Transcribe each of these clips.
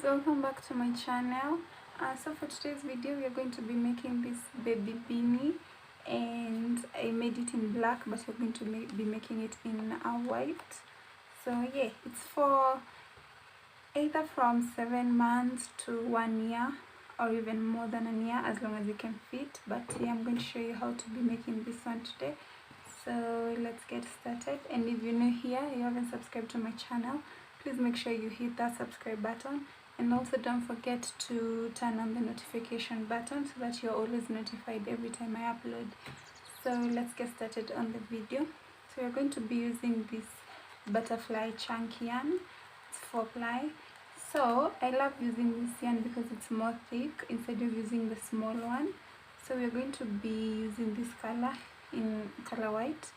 welcome back to my channel. So for today's video we are going to be making this baby beanie, and I made it in black, but we're going to be making it in white. So yeah, it's for either from 7 months to 1 year, or even more than a year, as long as you can fit. But yeah, I'm going to show you how to be making this one today. So let's get started. And if you're new here, you haven't subscribed to my channel, please make sure you hit that subscribe button, and also don't forget to turn on the notification button so that you're always notified every time I upload. So let's get started on the video. So we're going to be using this butterfly chunky yarn. It's 4-ply. So I love using this yarn because it's more thick instead of using the small one. So we're going to be using this color in color white,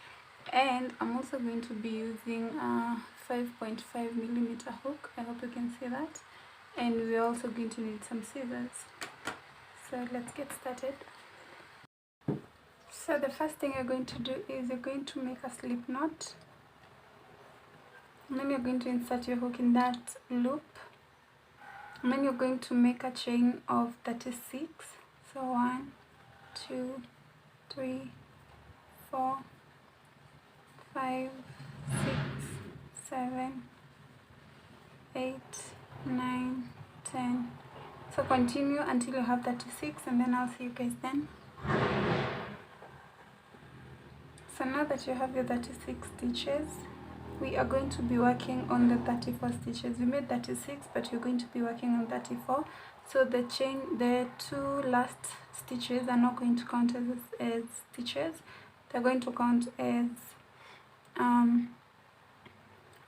and I'm also going to be using a 5.5mm hook. I hope you can see that. And we're also going to need some scissors. So let's get started. So the first thing you're going to do is you're going to make a slip knot, and then you're going to insert your hook in that loop, and then you're going to make a chain of 36. So 1, 2, 3, 4, 5, 6, 7, 8, 9, 10. So continue until you have 36, and then I'll see you guys then. So now that you have your 36 stitches, we are going to be working on the 34 stitches. We made 36, but you're going to be working on 34. So the two last stitches are not going to count as stitches. They're going to count as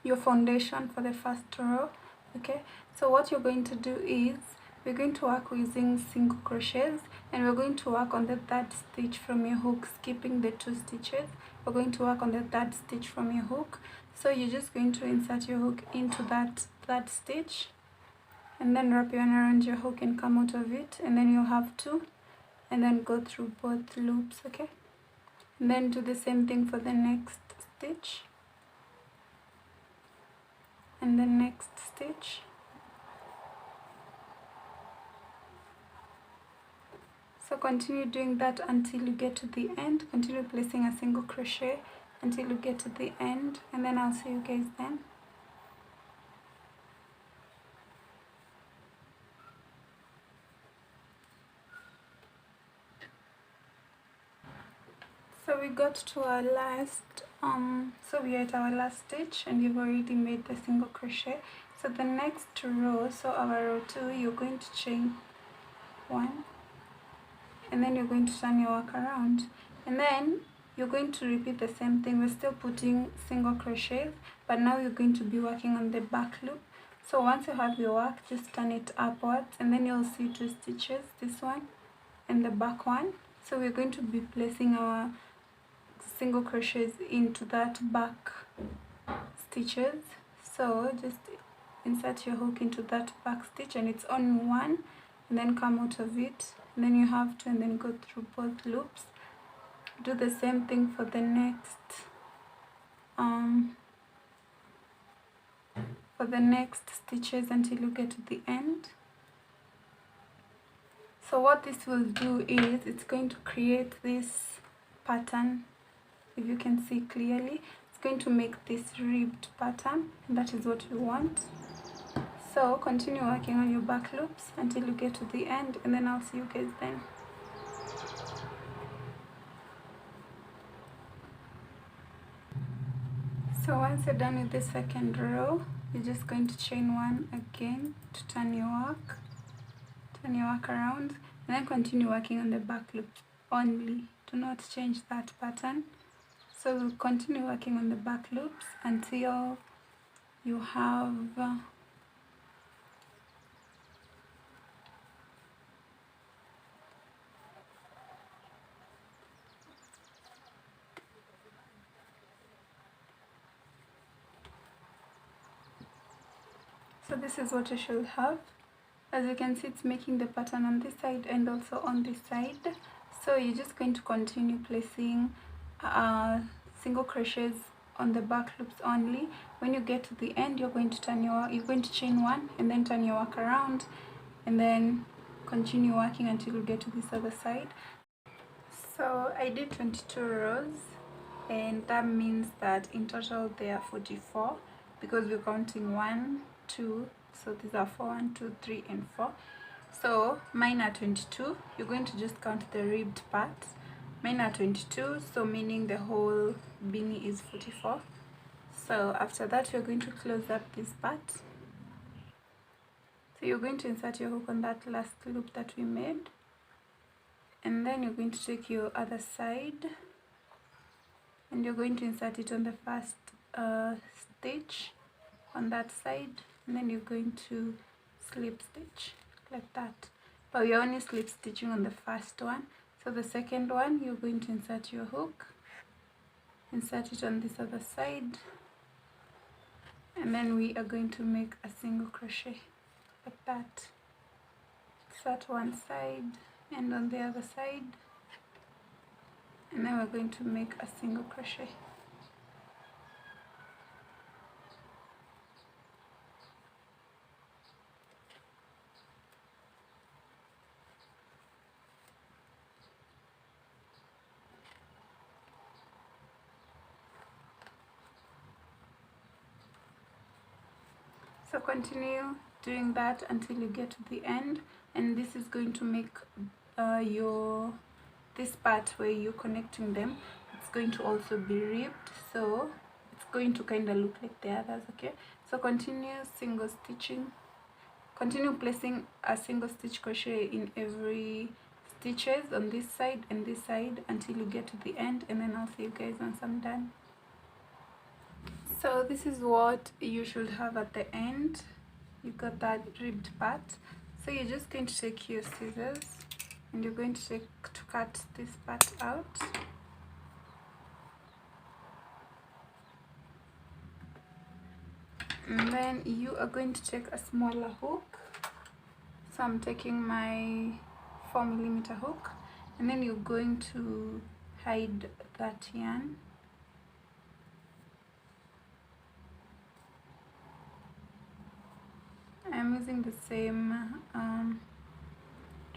your foundation for the first row. Okay, so what you're going to do is we're going to work using single crochets, and we're going to work on the 3rd stitch from your hook, skipping the 2 stitches. We're going to work on the 3rd stitch from your hook. So you're just going to insert your hook into that 3rd stitch, and then wrap your yarn around your hook and come out of it, and then you'll have 2, and then go through both loops. Okay, and then do the same thing for the next stitch and the next stitch. So continue doing that until you get to the end. Continue placing a single crochet until you get to the end, and then I'll see you guys then. So we got to our last so we are at our last stitch, and you've already made the single crochet. So the next row, so our row 2, you're going to chain 1, and then you're going to turn your work around, and then you're going to repeat the same thing. We're still putting single crochets, but now you're going to be working on the back loop. So once you have your work, just turn it upwards, and then you'll see 2 stitches, this one and the back one. So we're going to be placing our single crochets into that back stitches. So just insert your hook into that back stitch, and it's on 1, and then come out of it, and then you have 2, and then go through both loops. Do the same thing for the next stitches until you get to the end. So what this will do is it's going to create this pattern. If you can see clearly, it's going to make this ribbed pattern, and that is what we want. So continue working on your back loops until you get to the end, and then I'll see you guys then. So once you're done with the second row, you're just going to chain 1 again to turn your work around, and then continue working on the back loop only. Do not change that pattern. So we'll continue working on the back loops until you have so this is what you should have. As you can see, it's making the pattern on this side and also on this side. So you're just going to continue placing single crochets on the back loops only. When you get to the end, you're going to chain one and then turn your work around, and then continue working until you get to this other side. So I did 22 rows, and that means that in total there are 44, because we're counting 1, 2, so these are 4, 1, 2, 3, and 4. So mine are 22. You're going to just count the ribbed part. Mine are 22, so meaning the whole beanie is 44. So after that, you're going to close up this part. So you're going to insert your hook on that last loop that we made, and then you're going to take your other side and you're going to insert it on the first stitch on that side, and then you're going to slip stitch like that. But we're only slip stitching on the first one. So the second one, you're going to insert your hook, insert it on this other side, and then we are going to make a single crochet like that. Insert one side and on the other side, and then we're going to make a single crochet. So continue doing that until you get to the end, and this is going to make this part where you're connecting them, it's going to also be ribbed, so it's going to kind of look like the others. Okay, so continue single stitching, continue placing a single stitch crochet in every stitches on this side and this side until you get to the end, and then I'll see you guys once I'm done. So this is what you should have at the end. You got that ribbed part. So you're just going to take your scissors and you're going to cut this part out. And then you are going to take a smaller hook. So I'm taking my 4mm hook, and then you're going to hide that yarn. I'm using the same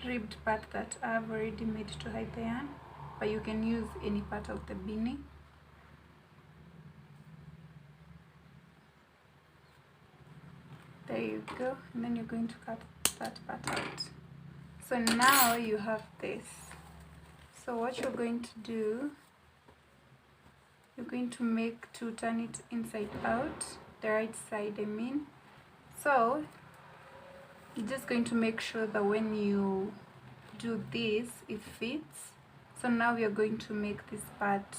ribbed part that I've already made to hide the yarn, but you can use any part of the beanie. There you go, and then you're going to cut that part out. So now you have this. So what you're going to do, you're going to make to turn it inside out, the right side I mean. So you're just going to make sure that when you do this, it fits. So now we are going to make this part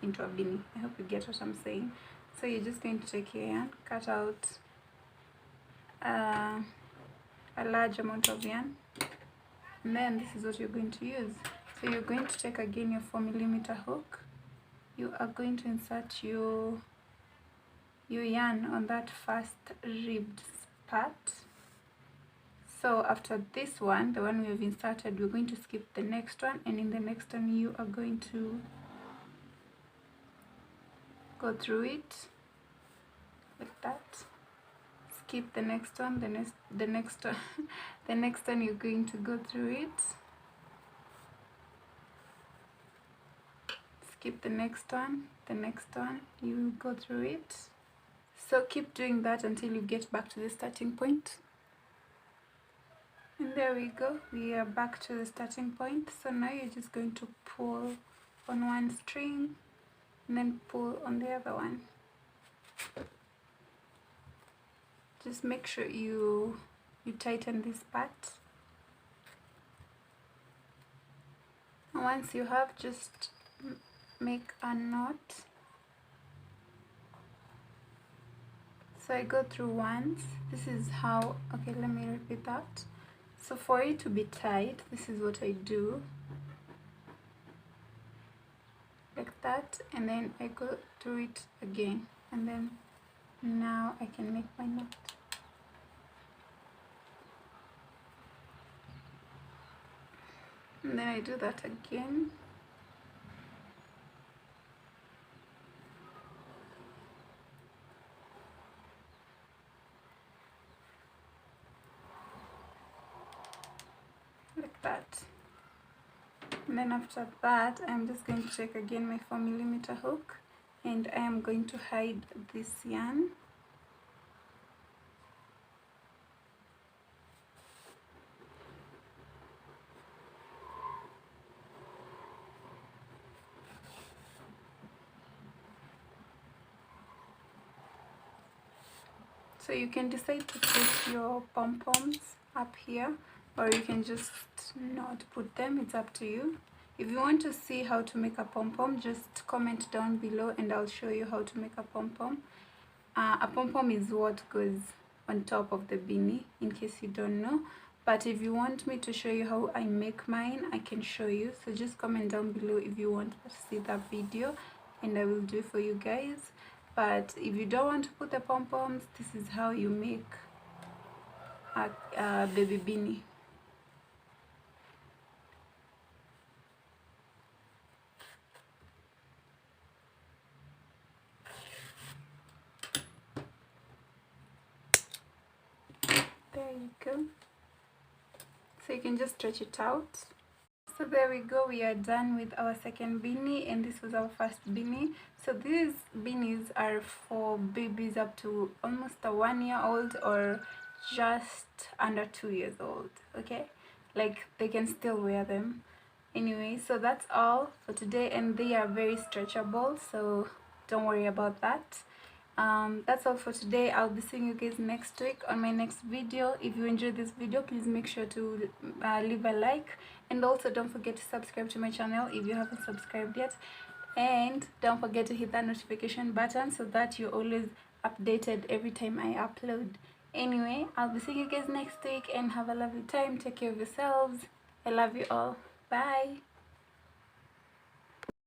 into a beanie. I hope you get what I'm saying. So you're just going to take your yarn, cut out a large amount of yarn, and then this is what you're going to use. So you're going to take again your 4mm hook. You are going to insert your yarn on that first ribbed part. So after this one, the one we have inserted, we're going to skip the next one, and in the next one you are going to go through it like that. Skip the next one, the next one, the next one you're going to go through it. Skip the next one, you go through it. So keep doing that until you get back to the starting point. And there we go, we are back to the starting point. So now you're just going to pull on one string and then pull on the other one. Just make sure you tighten this part. And once you have, just make a knot. So I go through once. This is how, okay, let me repeat that. So for it to be tight, this is what I do, like that, and then I go through it again, and then now I can make my knot. And then I do that again. And then after that, I'm just going to take again my 4mm hook, and I am going to hide this yarn. So you can decide to put your pom-poms up here, or you can just not put them. It's up to you. If you want to see how to make a pom-pom, just comment down below and I'll show you how to make a pom-pom. A pom-pom is what goes on top of the beanie, in case you don't know. But if you want me to show you how I make mine, I can show you. So just comment down below if you want to see that video, and I will do it for you guys. But if you don't want to put the pom-poms, this is how you make a baby beanie. There you go. So you can just stretch it out. So there we go, we are done with our second beanie, and this was our first beanie. So these beanies are for babies up to almost a 1 year old or just under 2 years old, okay? Like they can still wear them. Anyway, so that's all for today, and they are very stretchable, so don't worry about that. That's all for today. I'll be seeing you guys next week on my next video. If you enjoyed this video, please make sure to leave a like, and also don't forget to subscribe to my channel if you haven't subscribed yet, and don't forget to hit that notification button so that you're always updated every time I upload. Anyway, I'll be seeing you guys next week, and have a lovely time. Take care of yourselves. I love you all. Bye.